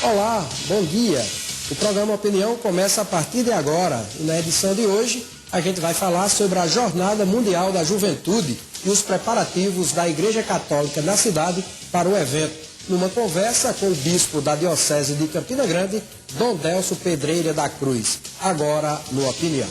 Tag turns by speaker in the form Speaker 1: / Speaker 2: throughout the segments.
Speaker 1: Olá, bom dia. O programa Opinião começa a partir de agora e na edição de hoje a gente vai falar sobre a Jornada Mundial da Juventude e os preparativos da Igreja Católica na cidade para o evento, numa conversa com o bispo da Diocese de Campina Grande, Dom Delso Pedreira da Cruz, agora no Opinião.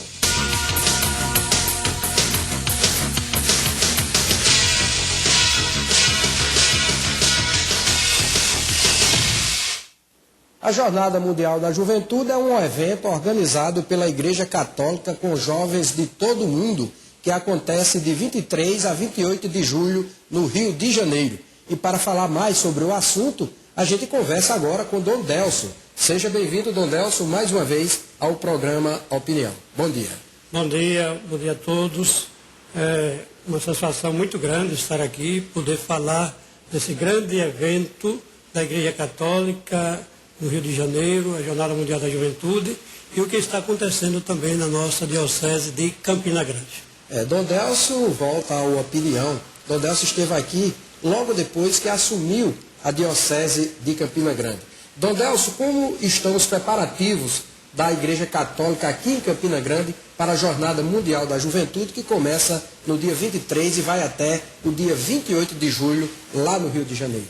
Speaker 1: A Jornada Mundial da Juventude é um evento organizado pela Igreja Católica com jovens de todo o mundo, que acontece de 23 a 28 de julho no Rio de Janeiro. E para falar mais sobre o assunto, a gente conversa agora com Dom Delso. Seja bem-vindo, Dom Delso, mais uma vez ao programa Opinião. Bom dia.
Speaker 2: Bom dia a todos. É uma satisfação muito grande estar aqui, poder falar desse grande evento da Igreja Católica no Rio de Janeiro, a Jornada Mundial da Juventude, e o que está acontecendo também na nossa Diocese de Campina Grande.
Speaker 1: Dom Delso volta ao Opinião. Dom Delso esteve aqui logo depois que assumiu a Diocese de Campina Grande. Dom Delso, como estão os preparativos da Igreja Católica aqui em Campina Grande para a Jornada Mundial da Juventude, que começa no dia 23 e vai até o dia 28 de julho, lá no Rio de Janeiro?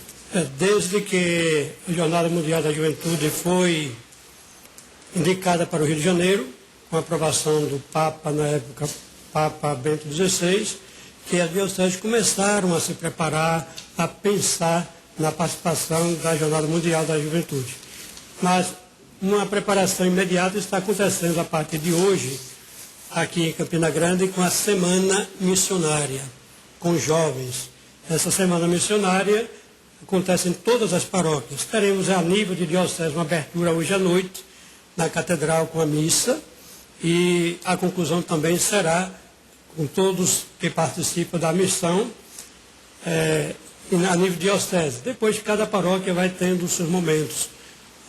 Speaker 2: Desde que a Jornada Mundial da Juventude foi indicada para o Rio de Janeiro, com a aprovação do Papa, na época, Papa Bento XVI, que as dioceses começaram a se preparar, a pensar na participação da Jornada Mundial da Juventude. Mas uma preparação imediata está acontecendo a partir de hoje, aqui em Campina Grande, com a Semana Missionária, com jovens. Essa Semana Missionária acontece em todas as paróquias. Teremos a nível de diocese uma abertura hoje à noite, na Catedral com a missa, e a conclusão também será com todos que participam da missão, a nível de diocese. Depois cada paróquia vai tendo os seus momentos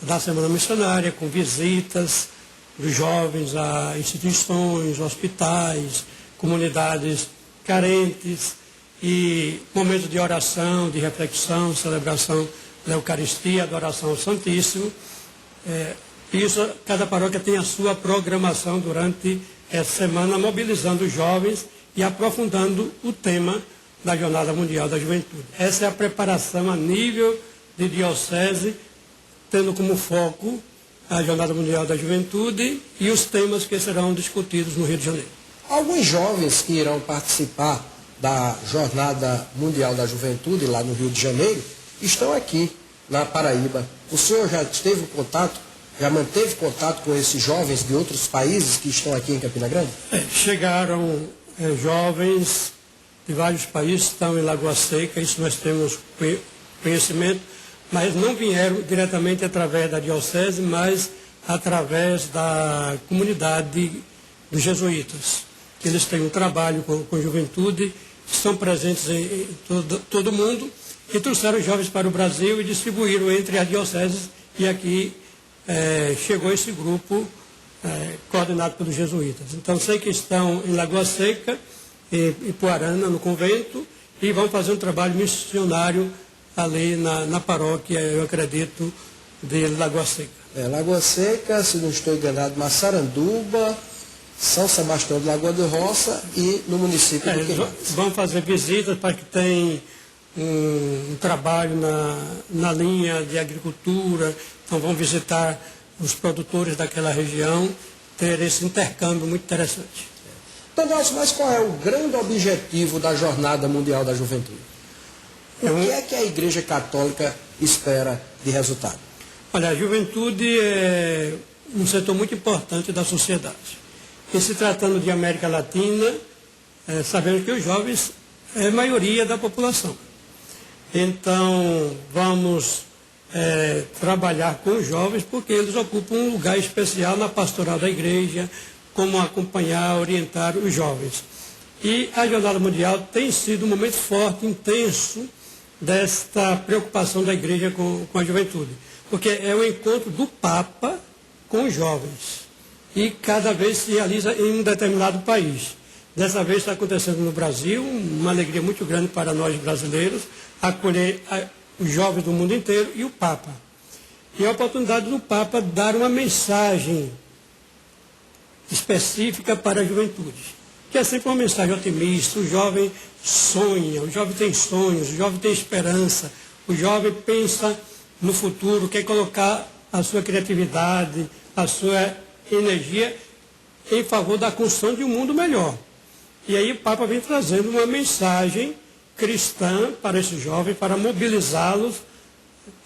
Speaker 2: da Semana Missionária, com visitas dos jovens a instituições, hospitais, comunidades carentes, e momentos de oração, de reflexão, celebração da Eucaristia, adoração ao Santíssimo. Isso, cada paróquia tem a sua programação durante essa semana, mobilizando os jovens e aprofundando o tema da Jornada Mundial da Juventude. Essa é a preparação a nível de diocese, tendo como foco a Jornada Mundial da Juventude e os temas que serão discutidos no Rio de Janeiro.
Speaker 1: Alguns jovens que irão participar da Jornada Mundial da Juventude, lá no Rio de Janeiro, estão aqui na Paraíba. O senhor já teve contato, já manteve contato com esses jovens de outros países que estão aqui em Campina Grande?
Speaker 2: Chegaram jovens de vários países, estão em Lagoa Seca, isso nós temos conhecimento, mas não vieram diretamente através da diocese, mas através da comunidade dos jesuítas. Eles têm um trabalho com juventude, estão presentes em todo o mundo, e trouxeram os jovens para o Brasil e distribuíram entre as dioceses, e aqui chegou esse grupo coordenado pelos jesuítas. Então sei que estão em Lagoa Seca, em Ipuarana, no convento, e vão fazer um trabalho missionário ali na paróquia, eu acredito, de Lagoa Seca.
Speaker 1: Lagoa Seca, se não estou enganado, Massaranduba, São Sebastião de Lagoa de Roça e no município de Queimadas.
Speaker 2: Vão fazer visitas para que tenham um trabalho na linha de agricultura, então vão visitar os produtores daquela região, ter esse intercâmbio muito interessante.
Speaker 1: Então, Delso, mas qual é o grande objetivo da Jornada Mundial da Juventude? O que é que a Igreja Católica espera de resultado?
Speaker 2: Olha, a juventude é um setor muito importante da sociedade. E se tratando de América Latina, sabemos que os jovens é a maioria da população. Então, vamos trabalhar com os jovens, porque eles ocupam um lugar especial na pastoral da igreja, como acompanhar, orientar os jovens. E a Jornada Mundial tem sido um momento forte, intenso, desta preocupação da igreja com a juventude. Porque é o encontro do Papa com os jovens. E cada vez se realiza em um determinado país. Dessa vez está acontecendo no Brasil, uma alegria muito grande para nós brasileiros, acolher os jovens do mundo inteiro e o Papa. E a oportunidade do Papa dar uma mensagem específica para a juventude, que é sempre uma mensagem otimista. O jovem sonha, o jovem tem sonhos, o jovem tem esperança, o jovem pensa no futuro, quer colocar a sua criatividade, a sua energia em favor da construção de um mundo melhor. E aí o Papa vem trazendo uma mensagem cristã para esses jovens, para mobilizá-los,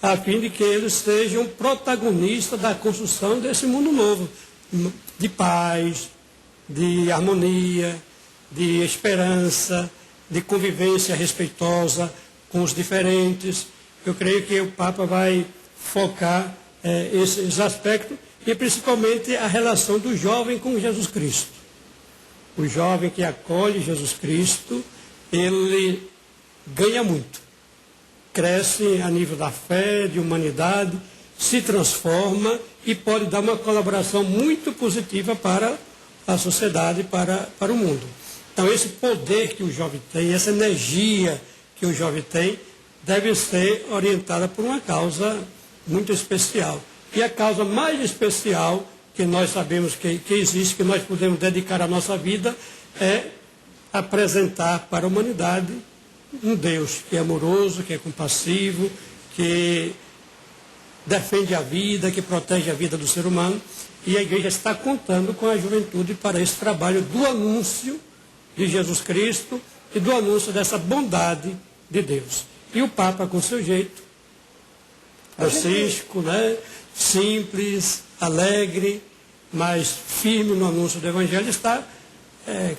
Speaker 2: a fim de que eles sejam protagonistas da construção desse mundo novo, de paz, de harmonia, de esperança, de convivência respeitosa com os diferentes. Eu creio que o Papa vai focar esses aspectos e principalmente a relação do jovem com Jesus Cristo. O jovem que acolhe Jesus Cristo, ele ganha muito. Cresce a nível da fé, de humanidade, se transforma e pode dar uma colaboração muito positiva para a sociedade, para o mundo. Então, esse poder que o jovem tem, essa energia que o jovem tem, deve ser orientada por uma causa muito especial. E a causa mais especial que nós sabemos que existe, que nós podemos dedicar a nossa vida, é apresentar para a humanidade um Deus que é amoroso, que é compassivo, que defende a vida, que protege a vida do ser humano. E a igreja está contando com a juventude para esse trabalho do anúncio de Jesus Cristo e do anúncio dessa bondade de Deus. E o Papa, com seu jeito, Francisco, né, simples, alegre, mas firme no anúncio do Evangelho, está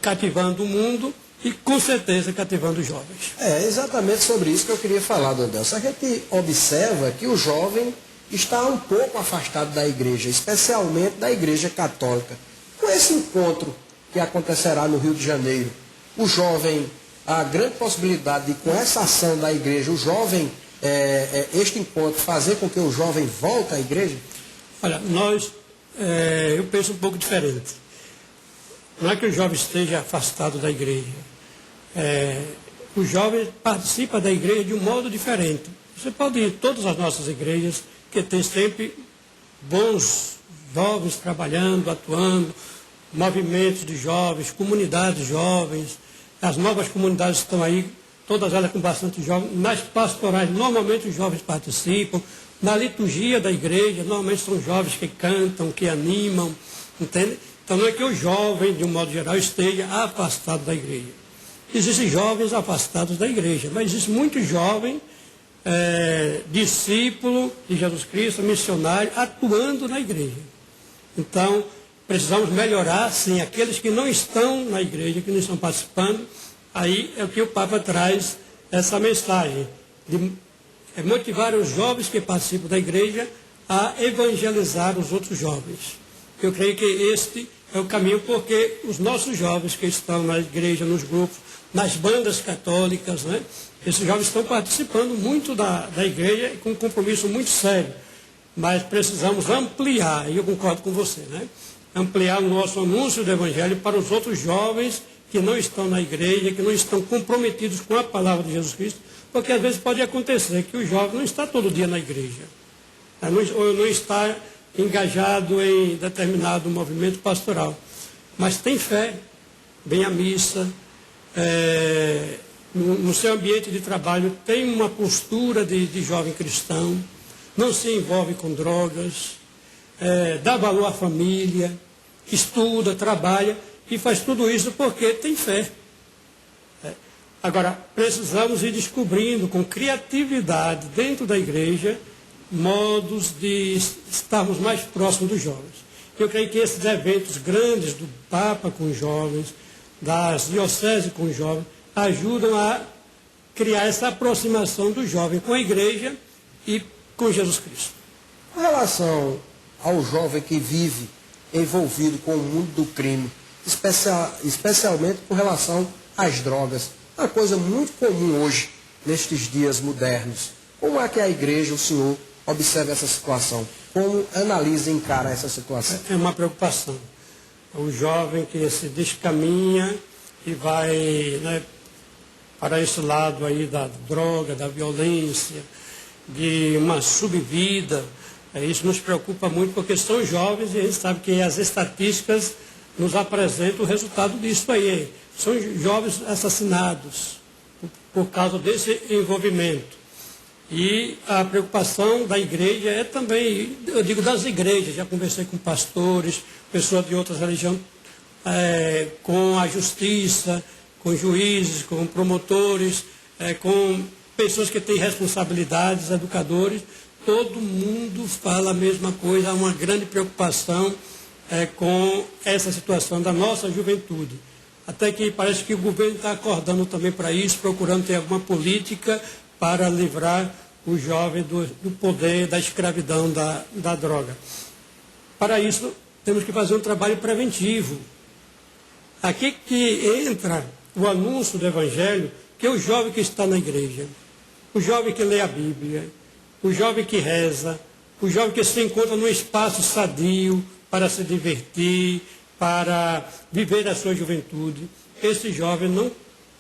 Speaker 2: cativando o mundo e, com certeza, cativando os jovens.
Speaker 1: É exatamente sobre isso que eu queria falar, Dom Delcio. A gente observa que o jovem está um pouco afastado da igreja, especialmente da igreja católica. Com esse encontro que acontecerá no Rio de Janeiro, o jovem, a grande possibilidade de, com essa ação da igreja, o jovem, este encontro, fazer com que o jovem volte à igreja?
Speaker 2: Olha, eu penso um pouco diferente. Não é que o jovem esteja afastado da igreja. O jovem participa da igreja de um modo diferente. Você pode ir em todas as nossas igrejas, que tem sempre bons jovens trabalhando, atuando, movimentos de jovens, comunidades jovens, as novas comunidades estão aí, todas elas com bastante jovens. Nas pastorais, normalmente os jovens participam. Na liturgia da igreja, normalmente são jovens que cantam, que animam, entende? Então não é que o jovem, de um modo geral, esteja afastado da igreja. Existem jovens afastados da igreja, mas existe muito jovem, discípulo de Jesus Cristo, missionário, atuando na igreja. Então, precisamos melhorar, sim, aqueles que não estão na igreja, que não estão participando. Aí é o que o Papa traz, essa mensagem, de motivar os jovens que participam da igreja a evangelizar os outros jovens. Eu creio que este é o caminho, porque os nossos jovens que estão na igreja, nos grupos, nas bandas católicas, né, esses jovens estão participando muito da igreja com um compromisso muito sério. Mas precisamos ampliar, e eu concordo com você, né, ampliar o nosso anúncio do Evangelho para os outros jovens que não estão na igreja, que não estão comprometidos com a palavra de Jesus Cristo, porque às vezes pode acontecer que o jovem não está todo dia na igreja, ou não está engajado em determinado movimento pastoral, mas tem fé, vem à missa, no seu ambiente de trabalho tem uma postura de jovem cristão, não se envolve com drogas, dá valor à família, estuda, trabalha e faz tudo isso porque tem fé. Agora, precisamos ir descobrindo com criatividade dentro da igreja modos de estarmos mais próximos dos jovens. Eu creio que esses eventos grandes do Papa com os jovens, das dioceses com os jovens, ajudam a criar essa aproximação do jovem com a igreja e com Jesus Cristo.
Speaker 1: Com relação ao jovem que vive envolvido com o mundo do crime, especialmente com relação às drogas, uma coisa muito comum hoje, nestes dias modernos. Como é que a igreja, o senhor, observa essa situação? Como analisa e encara essa situação?
Speaker 2: É uma preocupação. O jovem que se descaminha e vai, né, para esse lado aí da droga, da violência, de uma subvida, Isso nos preocupa muito, porque são jovens e a gente sabe que as estatísticas nos apresentam o resultado disso aí. São jovens assassinados por causa desse envolvimento. E a preocupação da igreja é também, eu digo das igrejas, já conversei com pastores, pessoas de outras religiões, com a justiça, com juízes, com promotores, com pessoas que têm responsabilidades, educadores, todo mundo fala a mesma coisa, há uma grande preocupação com essa situação da nossa juventude. Até que parece que o governo está acordando também para isso, procurando ter alguma política para livrar o jovem do poder, da escravidão, da droga. Para isso, temos que fazer um trabalho preventivo. Aqui que entra o anúncio do Evangelho, que é o jovem que está na igreja, o jovem que lê a Bíblia, o jovem que reza, o jovem que se encontra num espaço sadio para se divertir, para viver a sua juventude. Esse jovem não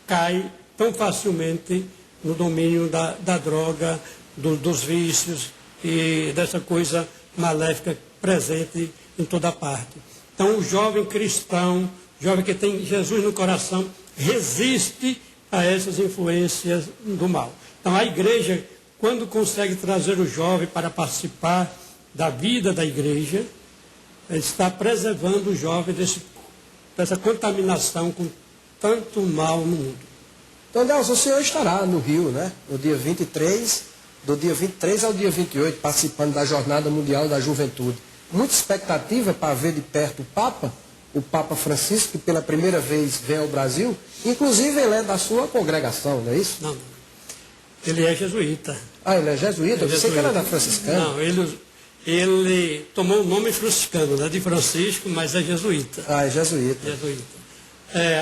Speaker 2: cai tão facilmente no domínio da droga, dos vícios e dessa coisa maléfica presente em toda parte. Então, o jovem cristão, jovem que tem Jesus no coração, resiste a essas influências do mal. Então, a igreja, quando consegue trazer o jovem para participar da vida da igreja, está preservando o jovem dessa contaminação com tanto mal no mundo.
Speaker 1: Então, Delcio, o senhor estará no Rio, né? No dia 23, do dia 23 ao dia 28, participando da Jornada Mundial da Juventude. Muita expectativa para ver de perto o Papa Francisco, que pela primeira vez vem ao Brasil. Inclusive, ele é da sua congregação, não é isso?
Speaker 2: Não, ele é jesuíta.
Speaker 1: Ah, ele é jesuíta? Eu pensei que era da franciscana.
Speaker 2: Não, ele tomou o nome franciscano, né, de Francisco, mas é jesuíta.
Speaker 1: Ah, é jesuíta.
Speaker 2: Jesuíta.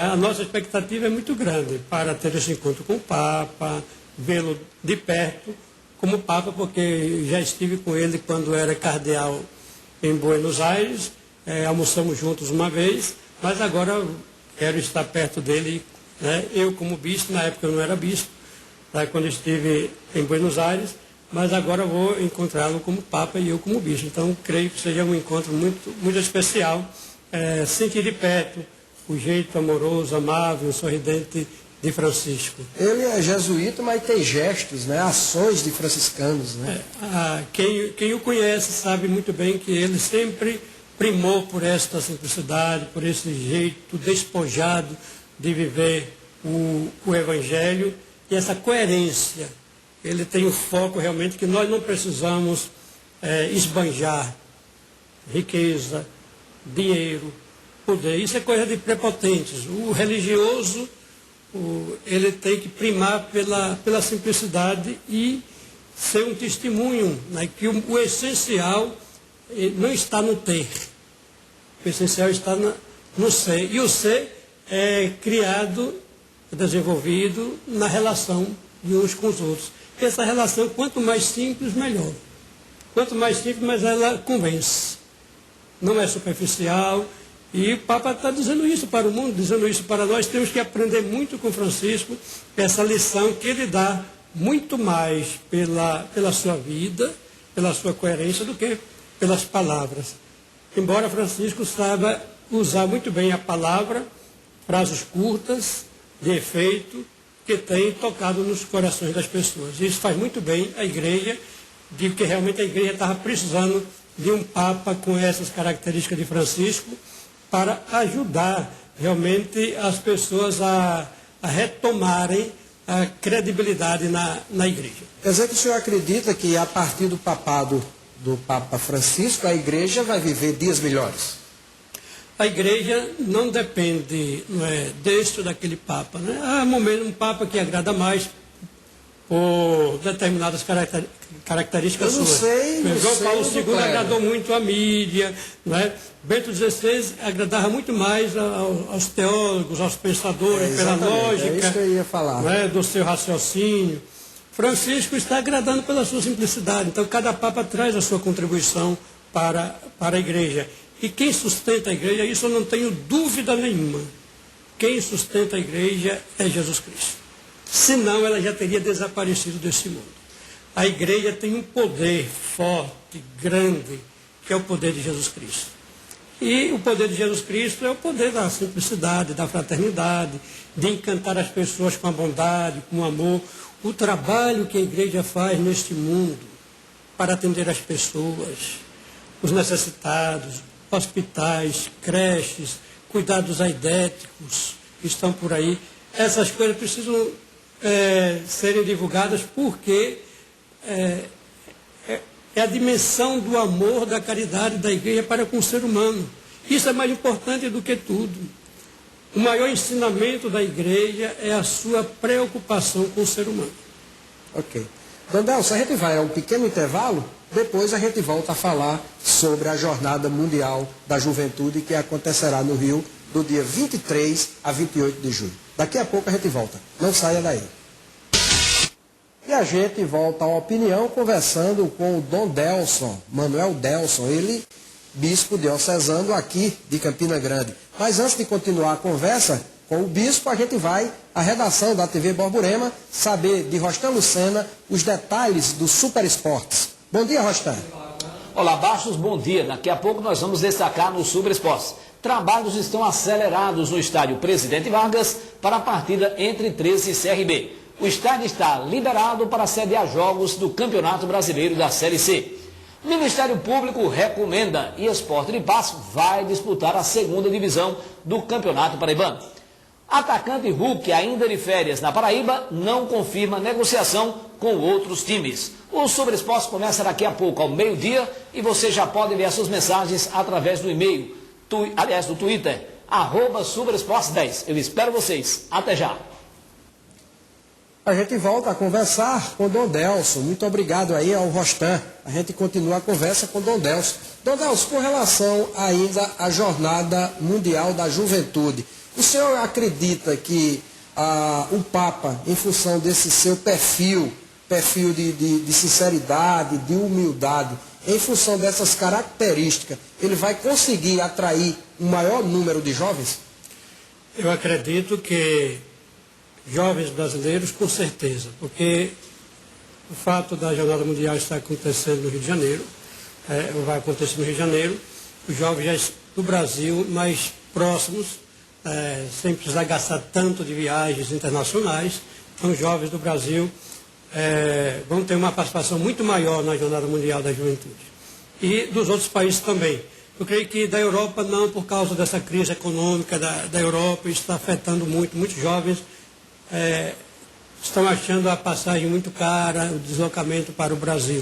Speaker 2: A nossa expectativa é muito grande para ter esse encontro com o Papa, vê-lo de perto como Papa, porque já estive com ele quando era cardeal em Buenos Aires, almoçamos juntos uma vez, mas agora quero estar perto dele, né, eu como bispo, na época eu não era bispo, quando estive em Buenos Aires, mas agora vou encontrá-lo como Papa e eu como bispo. Então, creio que seja um encontro muito, muito especial, sentir de perto o jeito amoroso, amável, sorridente de Francisco.
Speaker 1: Ele é jesuíta, mas tem gestos, né? Ações de franciscanos, né?
Speaker 2: Quem o conhece sabe muito bem que ele sempre primou por esta simplicidade, por esse jeito despojado de viver o Evangelho e essa coerência. Ele tem o foco realmente que nós não precisamos esbanjar riqueza, dinheiro, poder. Isso é coisa de prepotentes. O religioso, ele tem que primar pela simplicidade e ser um testemunho, né, que o essencial não está no ter. O essencial está no ser. E o ser é criado, desenvolvido na relação de uns com os outros. Essa relação, quanto mais simples, melhor. Quanto mais simples, mais ela convence. Não é superficial. E o Papa está dizendo isso para o mundo, dizendo isso para nós. Temos que aprender muito com Francisco, essa lição que ele dá muito mais pela sua vida, pela sua coerência, do que pelas palavras. Embora Francisco saiba usar muito bem a palavra, frases curtas, de efeito, que tem tocado nos corações das pessoas. Isso faz muito bem a igreja. Digo que realmente a igreja estava precisando de um Papa com essas características de Francisco para ajudar realmente as pessoas a retomarem a credibilidade na igreja.
Speaker 1: Quer dizer que o senhor acredita que a partir do papado do Papa Francisco, a igreja vai viver dias melhores?
Speaker 2: A igreja não depende deste ou daquele Papa. Né? Há um Papa que agrada mais por determinadas características
Speaker 1: suas.
Speaker 2: João Paulo II agradou muito a mídia, né? Bento XVI agradava muito mais aos teólogos, aos pensadores, pela lógica,
Speaker 1: isso que eu ia falar.
Speaker 2: Né, do seu raciocínio. Francisco está agradando pela sua simplicidade. Então, cada Papa traz a sua contribuição para a igreja. E quem sustenta a igreja, isso eu não tenho dúvida nenhuma. Quem sustenta a igreja é Jesus Cristo. Senão ela já teria desaparecido desse mundo. A igreja tem um poder forte, grande, que é o poder de Jesus Cristo. E o poder de Jesus Cristo é o poder da simplicidade, da fraternidade, de encantar as pessoas com a bondade, com o amor. O trabalho que a igreja faz neste mundo para atender as pessoas, os necessitados, hospitais, creches, cuidados aidéticos que estão por aí. Essas coisas precisam serem divulgadas porque é a dimensão do amor, da caridade da igreja para com o ser humano. Isso é mais importante do que tudo. O maior ensinamento da igreja é a sua preocupação com o ser humano.
Speaker 1: Ok. Dondelson, a gente vai a um pequeno intervalo, depois a gente volta a falar sobre a Jornada Mundial da Juventude que acontecerá no Rio do dia 23 a 28 de julho. Daqui a pouco a gente volta. Não saia daí. E a gente volta à opinião conversando com o Dom Delson, Manuel Delson, ele bispo diocesano aqui de Campina Grande. Mas antes de continuar a conversa com o bispo, a gente vai à redação da TV Borborema saber de Rostan Lucena os detalhes do Super Esportes. Bom dia, Rostan.
Speaker 3: Olá, Bastos, bom dia. Daqui a pouco nós vamos destacar no Super Esportes. Trabalhos estão acelerados no estádio Presidente Vargas para a partida entre 13 e CRB. O estádio está liberado para sediar jogos do Campeonato Brasileiro da Série C. O Ministério Público recomenda e Sport de Passo vai disputar a segunda divisão do Campeonato Paraibano. Atacante Hulk, ainda de férias na Paraíba, não confirma negociação com outros times. O Super Esportes começa daqui a pouco, ao meio-dia, e você já pode enviar suas mensagens através do e-mail, do Twitter, @superesportes10. Eu espero vocês. Até já.
Speaker 1: A gente volta a conversar com o Dom Delson. Muito obrigado aí ao Rostan. A gente continua a conversa com o Dom Delson. Dom Delson, com relação ainda à Jornada Mundial da Juventude, o senhor acredita que o Papa, em função desse seu perfil de sinceridade, de humildade, em função dessas características, ele vai conseguir atrair um maior número de jovens?
Speaker 2: Eu acredito que jovens brasileiros, com certeza, porque o fato da Jornada Mundial estar acontecendo no Rio de Janeiro, vai acontecer no Rio de Janeiro, os jovens do Brasil mais próximos, sem precisar gastar tanto de viagens internacionais, então os jovens do Brasil vão ter uma participação muito maior na Jornada Mundial da Juventude. E dos outros países também. Eu creio que da Europa não, por causa dessa crise econômica da Europa, está afetando muitos jovens estão achando a passagem muito cara, o deslocamento para o Brasil.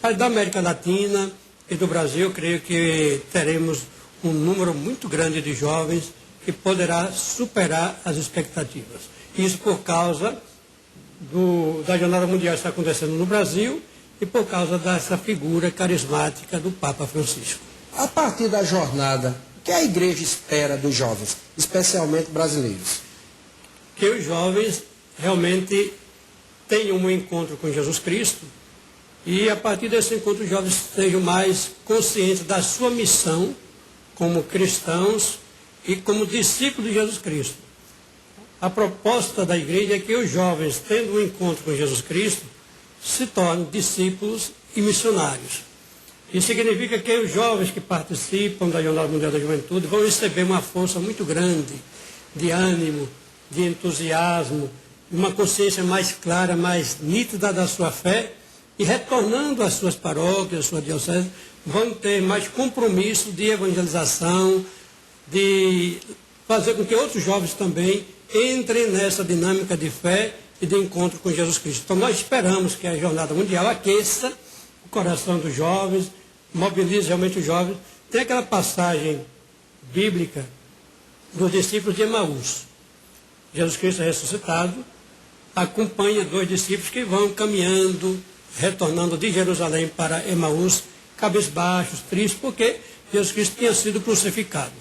Speaker 2: Mas da América Latina e do Brasil, eu creio que teremos um número muito grande de jovens que poderá superar as expectativas. Isso por causa da Jornada Mundial que está acontecendo no Brasil e por causa dessa figura carismática do Papa Francisco.
Speaker 1: A partir da jornada, o que a igreja espera dos jovens, especialmente brasileiros?
Speaker 2: Que os jovens realmente tenham um encontro com Jesus Cristo e a partir desse encontro os jovens sejam mais conscientes da sua missão como cristãos e como discípulos de Jesus Cristo. A proposta da igreja é que os jovens, tendo um encontro com Jesus Cristo, se tornem discípulos e missionários. Isso significa que os jovens que participam da Jornada Mundial da Juventude vão receber uma força muito grande de ânimo, de entusiasmo, uma consciência mais clara, mais nítida da sua fé, e retornando às suas paróquias, às suas dioceses, vão ter mais compromisso de evangelização, de fazer com que outros jovens também entrem nessa dinâmica de fé e de encontro com Jesus Cristo. Então nós esperamos que a Jornada Mundial aqueça o coração dos jovens, mobilize realmente os jovens. Tem aquela passagem bíblica dos discípulos de Emaús. Jesus Cristo é ressuscitado, acompanha 2 discípulos que vão caminhando, retornando de Jerusalém para Emaús, cabisbaixos, tristes, porque Jesus Cristo tinha sido crucificado.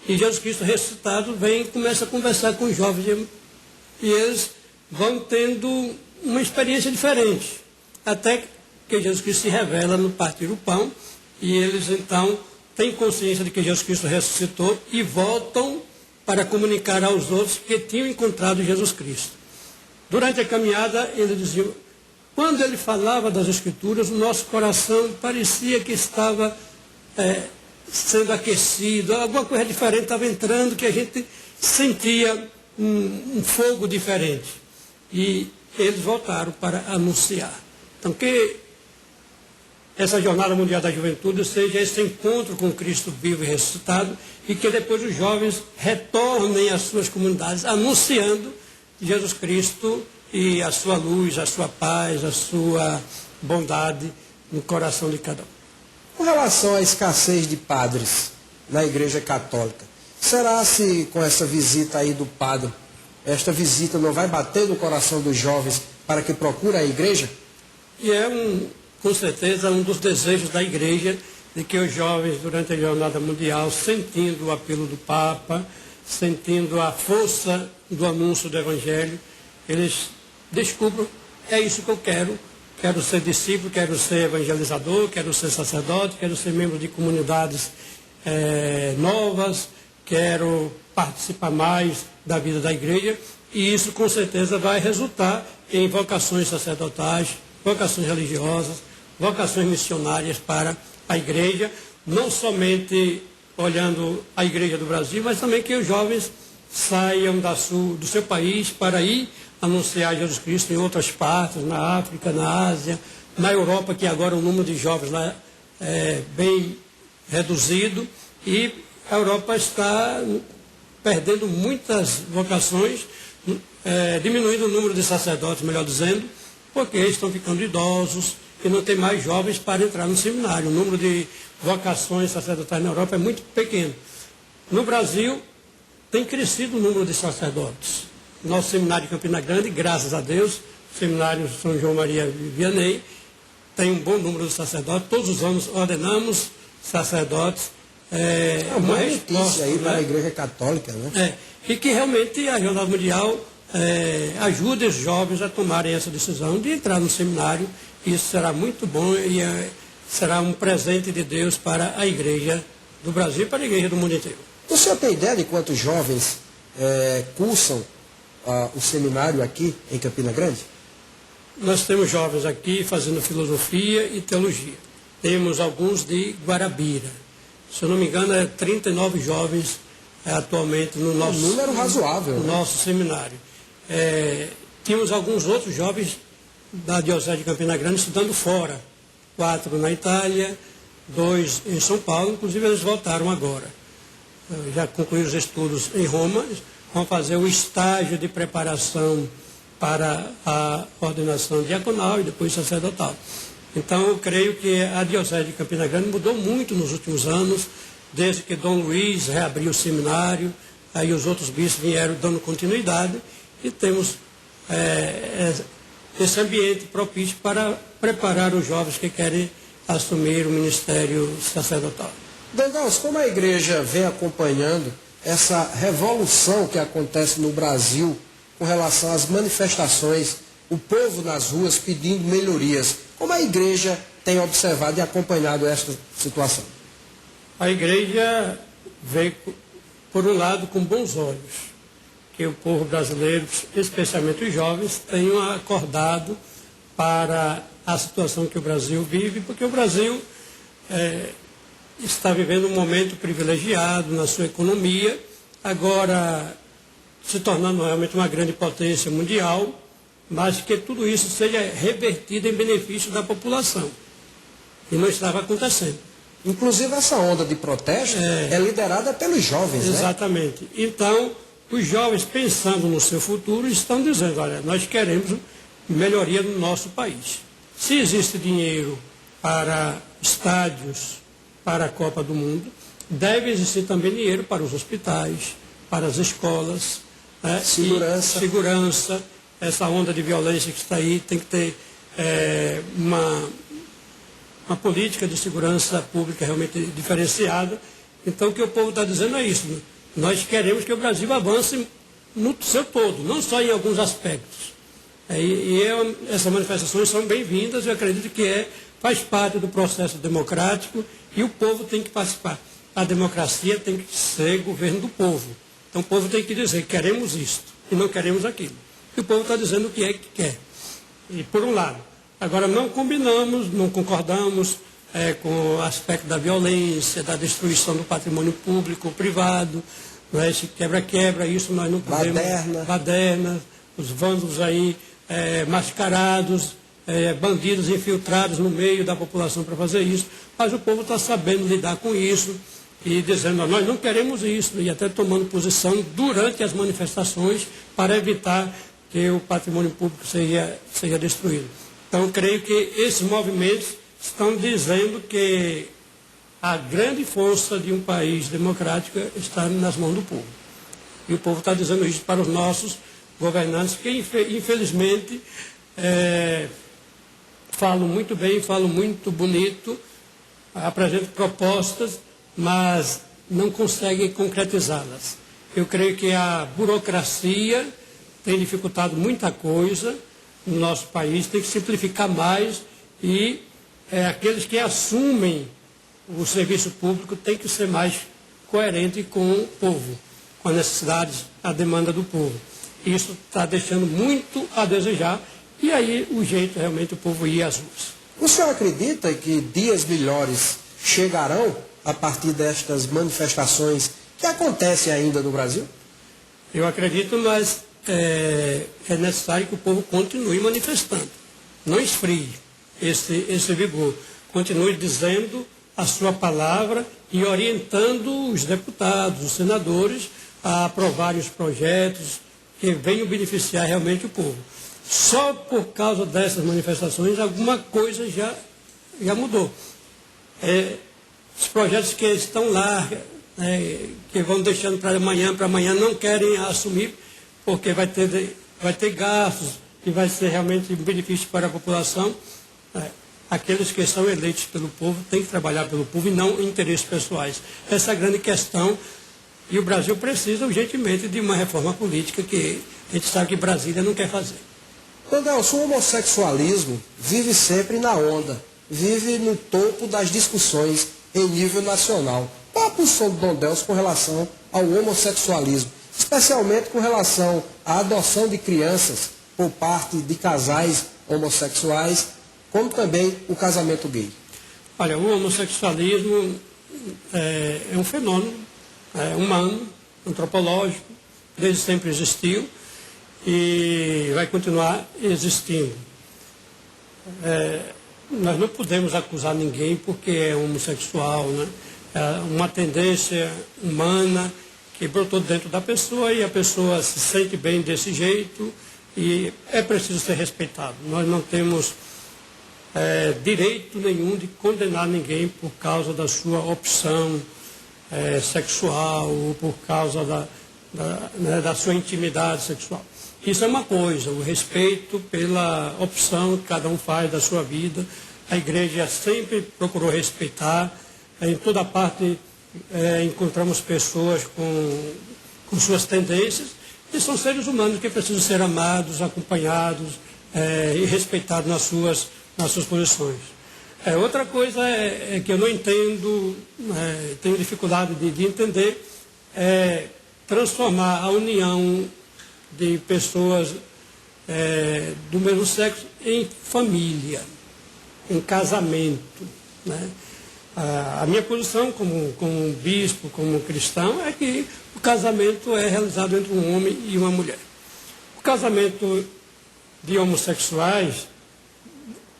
Speaker 2: E Jesus Cristo ressuscitado vem e começa a conversar com os jovens e eles vão tendo uma experiência diferente, até que Jesus Cristo se revela no partir o pão e eles então têm consciência de que Jesus Cristo ressuscitou e voltam para comunicar aos outros que tinham encontrado Jesus Cristo. Durante a caminhada, eles diziam, Quando ele falava das Escrituras, o nosso coração parecia que estava sendo aquecido, alguma coisa diferente estava entrando, que a gente sentia um fogo diferente. E eles voltaram para anunciar. Então, que essa Jornada Mundial da Juventude seja esse encontro com Cristo vivo e ressuscitado, e que depois os jovens retornem às suas comunidades anunciando Jesus Cristo e a sua luz, a sua paz, a sua bondade no coração de cada um.
Speaker 1: Com relação à escassez de padres na Igreja Católica, será se com essa visita aí do padre, esta visita não vai bater no coração dos jovens para que procurem a igreja?
Speaker 2: E com certeza, um dos desejos da igreja de que os jovens, durante a Jornada Mundial, sentindo o apelo do Papa, sentindo a força do anúncio do Evangelho, eles descubram, é isso que eu quero ser discípulo, quero ser evangelizador, quero ser sacerdote, quero ser membro de comunidades novas, quero participar mais da vida da igreja, e isso com certeza vai resultar em vocações sacerdotais, vocações religiosas, vocações missionárias para a igreja, não somente olhando a igreja do Brasil, mas também que os jovens saiam do seu país para ir anunciar Jesus Cristo em outras partes, na África, na Ásia, na Europa, que agora o número de jovens lá é bem reduzido, e a Europa está perdendo muitas vocações, diminuindo o número de sacerdotes, melhor dizendo, porque eles estão ficando idosos e não tem mais jovens para entrar no seminário. O número de vocações sacerdotais na Europa é muito pequeno. No Brasil, tem crescido o número de sacerdotes. Nosso seminário de Campina Grande, graças a Deus, o seminário São João Maria Vianney, tem um bom número de sacerdotes. Todos os anos ordenamos sacerdotes.
Speaker 1: É uma notícia aí para a Igreja Católica, né?
Speaker 2: E que realmente a Jornada Mundial ajude os jovens a tomarem essa decisão de entrar no seminário. Isso será muito bom e será um presente de Deus para a Igreja do Brasil e para a Igreja do mundo inteiro.
Speaker 1: O senhor tem ideia de quantos jovens cursam o seminário aqui em Campina Grande?
Speaker 2: Nós temos jovens aqui fazendo filosofia e teologia. Temos alguns de Guarabira. Se eu não me engano, 39 jovens atualmente no nosso...
Speaker 1: Um número razoável.
Speaker 2: No nosso seminário. Tínhamos alguns outros jovens da Diocese de Campina Grande estudando fora. 4 na Itália, 2 em São Paulo, inclusive eles voltaram agora. Já concluíram os estudos em Roma, vão fazer o estágio de preparação para a ordenação diaconal e depois sacerdotal. Então, eu creio que a Diocese de Campina Grande mudou muito nos últimos anos, desde que Dom Luiz reabriu o seminário, aí os outros bispos vieram dando continuidade, e temos esse ambiente propício para preparar os jovens que querem assumir o ministério sacerdotal.
Speaker 1: Deus, como a igreja vem acompanhando essa revolução que acontece no Brasil com relação às manifestações, o povo nas ruas pedindo melhorias, como a igreja tem observado e acompanhado esta situação?
Speaker 2: A igreja veio, por um lado, com bons olhos, que o povo brasileiro, especialmente os jovens, tenham acordado para a situação que o Brasil vive, porque o Brasil está vivendo um momento privilegiado na sua economia, agora se tornando realmente uma grande potência mundial, mas que tudo isso seja revertido em benefício da população. E não estava acontecendo.
Speaker 1: Inclusive essa onda de protesto é liderada pelos jovens,
Speaker 2: exatamente. Né? Então, os jovens, pensando no seu futuro, estão dizendo, olha, nós queremos melhoria no nosso país. Se existe dinheiro para estádios, para a Copa do Mundo, deve existir também dinheiro para os hospitais, para as escolas, segurança. Essa onda de violência que está aí tem que ter uma política de segurança pública realmente diferenciada. Então, o que o povo está dizendo é isso. Nós queremos que o Brasil avance no seu todo, não só em alguns aspectos. Essas manifestações são bem-vindas, eu acredito que faz parte do processo democrático e o povo tem que participar. A democracia tem que ser governo do povo. Então, o povo tem que dizer, queremos isto e não queremos aquilo. E o povo está dizendo o que é que quer. E, por um lado. Agora, não combinamos, não concordamos com o aspecto da violência, da destruição do patrimônio público ou privado, não é? Esse quebra-quebra, isso nós não podemos. Baderna, os vândalos aí mascarados, bandidos infiltrados no meio da população para fazer isso, mas o povo está sabendo lidar com isso e dizendo, nós não queremos isso, e até tomando posição durante as manifestações para evitar que o patrimônio público seja destruído. Então, creio que esses movimentos estão dizendo que a grande força de um país democrático está nas mãos do povo. E o povo está dizendo isso para os nossos governantes, que infelizmente falam muito bem, falam muito bonito, apresentam propostas, mas não conseguem concretizá-las. Eu creio que a burocracia tem dificultado muita coisa no nosso país, tem que simplificar mais e aqueles que assumem o serviço público têm que ser mais coerentes com o povo, com as necessidades, a demanda do povo. Isso está deixando muito a desejar e aí o jeito realmente o povo ir às ruas.
Speaker 1: O senhor acredita que dias melhores chegarão a partir destas manifestações que acontecem ainda no Brasil?
Speaker 2: Eu acredito, mas é necessário que o povo continue manifestando, não esfrie esse vigor, continue dizendo a sua palavra e orientando os deputados, os senadores a aprovarem os projetos que venham beneficiar realmente o povo. Só por causa dessas manifestações alguma coisa já mudou. Os projetos que estão lá, que vão deixando para amanhã, não querem assumir, porque vai ter gastos e vai ser realmente um benefício para a população. Aqueles que são eleitos pelo povo têm que trabalhar pelo povo e não interesses pessoais. Essa é a grande questão. E o Brasil precisa urgentemente de uma reforma política que a gente sabe que Brasília não quer fazer.
Speaker 1: Dondelson, o homossexualismo vive sempre na onda, vive no topo das discussões em nível nacional. Qual a posição do Dondelson com relação ao homossexualismo, especialmente com relação à adoção de crianças por parte de casais homossexuais, como também o casamento gay?
Speaker 2: Olha, o homossexualismo é um fenômeno humano, antropológico, desde sempre existiu e vai continuar existindo. Nós não podemos acusar ninguém porque é homossexual, né? É uma tendência humana que brotou dentro da pessoa e a pessoa se sente bem desse jeito e é preciso ser respeitado. Nós não temos direito nenhum de condenar ninguém por causa da sua opção sexual ou por causa da sua intimidade sexual. Isso é uma coisa, o respeito pela opção que cada um faz da sua vida. A igreja sempre procurou respeitar. Em toda parte encontramos pessoas com suas tendências e são seres humanos que precisam ser amados, acompanhados e respeitados nas suas posições. Outra coisa que eu não entendo, tenho dificuldade de entender, é transformar a união de pessoas do mesmo sexo em família, em casamento, né? A minha posição como bispo, como cristão, é que o casamento é realizado entre um homem e uma mulher. O casamento de homossexuais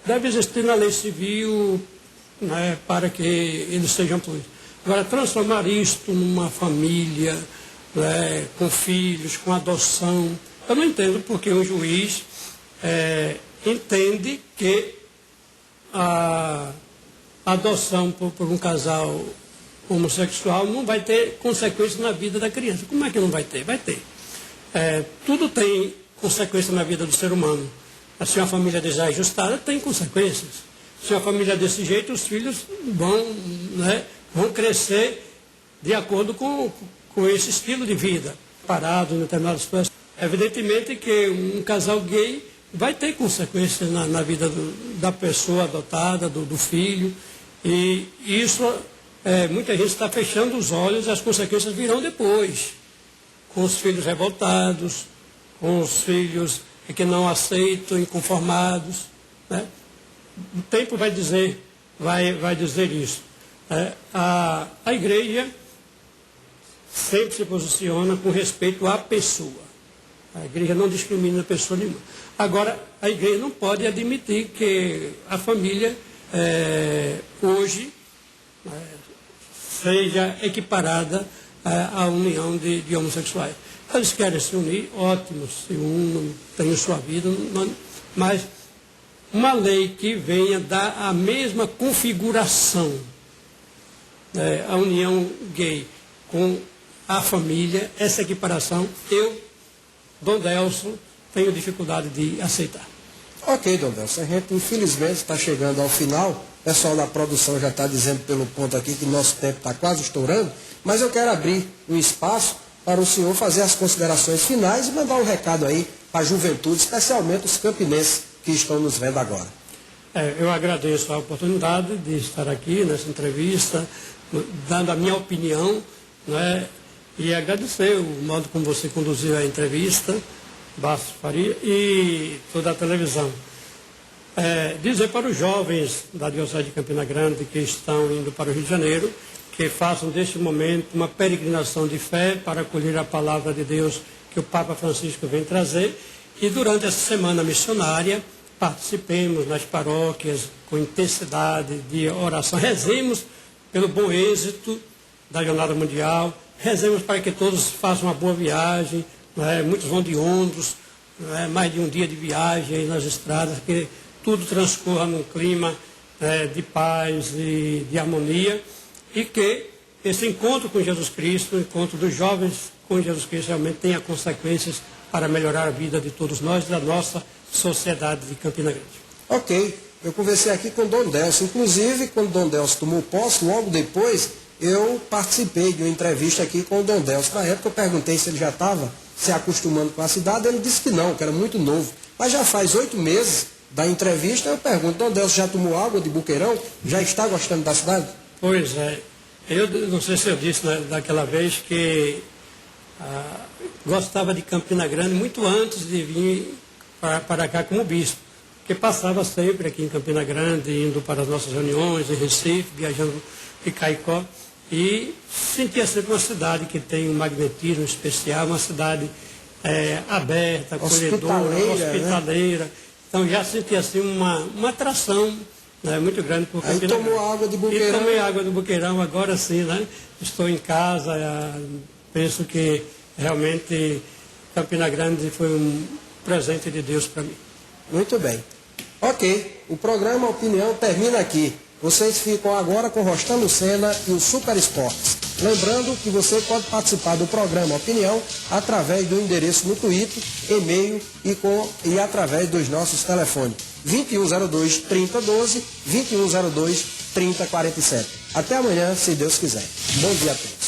Speaker 2: deve existir na lei civil, né, para que eles sejam punidos. Agora, transformar isto numa família, né, com filhos, com adoção, eu não entendo porque o juiz entende que a adoção por um casal homossexual não vai ter consequências na vida da criança. Como é que não vai ter? Vai ter. Tudo tem consequência na vida do ser humano. Se uma família desajustada, tem consequências. Se uma família desse jeito, os filhos vão crescer de acordo com esse estilo de vida, parado em determinadas situações. Evidentemente que um casal gay vai ter consequências na vida da pessoa adotada, do filho, e isso, muita gente está fechando os olhos e as consequências virão depois, com os filhos revoltados, com os filhos que não aceitam, inconformados, né? o tempo vai dizer isso. A igreja sempre se posiciona com respeito à pessoa. A igreja não discrimina pessoa nenhuma. Agora, a igreja não pode admitir que a família hoje seja equiparada à união de homossexuais. Eles querem se unir, ótimo, se unam, tenham sua vida, mas uma lei que venha dar a mesma configuração, a união gay com a família, essa equiparação, eu, Dom Delso, tenho dificuldade de aceitar.
Speaker 1: Ok, Dom Delso, a gente infelizmente está chegando ao final, o pessoal da produção já está dizendo pelo ponto aqui que nosso tempo está quase estourando, mas eu quero abrir um espaço para o senhor fazer as considerações finais e mandar um recado aí para a juventude, especialmente os campinenses que estão nos vendo agora.
Speaker 2: Eu agradeço a oportunidade de estar aqui nessa entrevista, dando a minha opinião, e agradecer o modo como você conduziu a entrevista, Bastos Faria, e toda a televisão. Dizer para os jovens da Diocese de Campina Grande que estão indo para o Rio de Janeiro, que façam deste momento uma peregrinação de fé para acolher a palavra de Deus que o Papa Francisco vem trazer, e durante essa semana missionária, participemos nas paróquias com intensidade de oração, rezemos pelo bom êxito da Jornada Mundial, rezemos para que todos façam uma boa viagem, muitos vão de ônibus, mais de um dia de viagem aí nas estradas, que tudo transcorra num clima de paz e de harmonia, e que esse encontro com Jesus Cristo, o encontro dos jovens com Jesus Cristo, realmente tenha consequências para melhorar a vida de todos nós e da nossa sociedade de Campina Grande.
Speaker 1: Ok, eu conversei aqui com o Dom Delso, inclusive quando o Dom Delso tomou posse, logo depois eu participei de uma entrevista aqui com o Dom Delso. Na época eu perguntei se ele já estava se acostumando com a cidade, ele disse que não, que era muito novo. Mas já faz 8 meses da entrevista, eu pergunto, Dom Delso já tomou água de Buqueirão? Já está gostando da cidade?
Speaker 2: Pois é, eu não sei se eu disse daquela vez que gostava de Campina Grande muito antes de vir para cá como bispo, porque passava sempre aqui em Campina Grande, indo para as nossas reuniões em Recife, viajando de Caicó, e sentia sempre uma cidade que tem um magnetismo especial, uma cidade aberta, acolhedora, hospitaleira. Então já sentia assim uma atração muito grande por Campina Grande.
Speaker 1: Aí tomou água de Buqueirão.
Speaker 2: E tomei água do Buqueirão, agora sim, estou em casa, penso que realmente Campina Grande foi um presente de Deus para mim.
Speaker 1: Muito bem. Ok, o programa Opinião termina aqui. Vocês ficam agora com Rostan Lucena e o Super Esportes. Lembrando que você pode participar do programa Opinião através do endereço no Twitter, e-mail e através dos nossos telefones. 2102-3012, 2102-3047. Até amanhã, se Deus quiser. Bom dia a todos.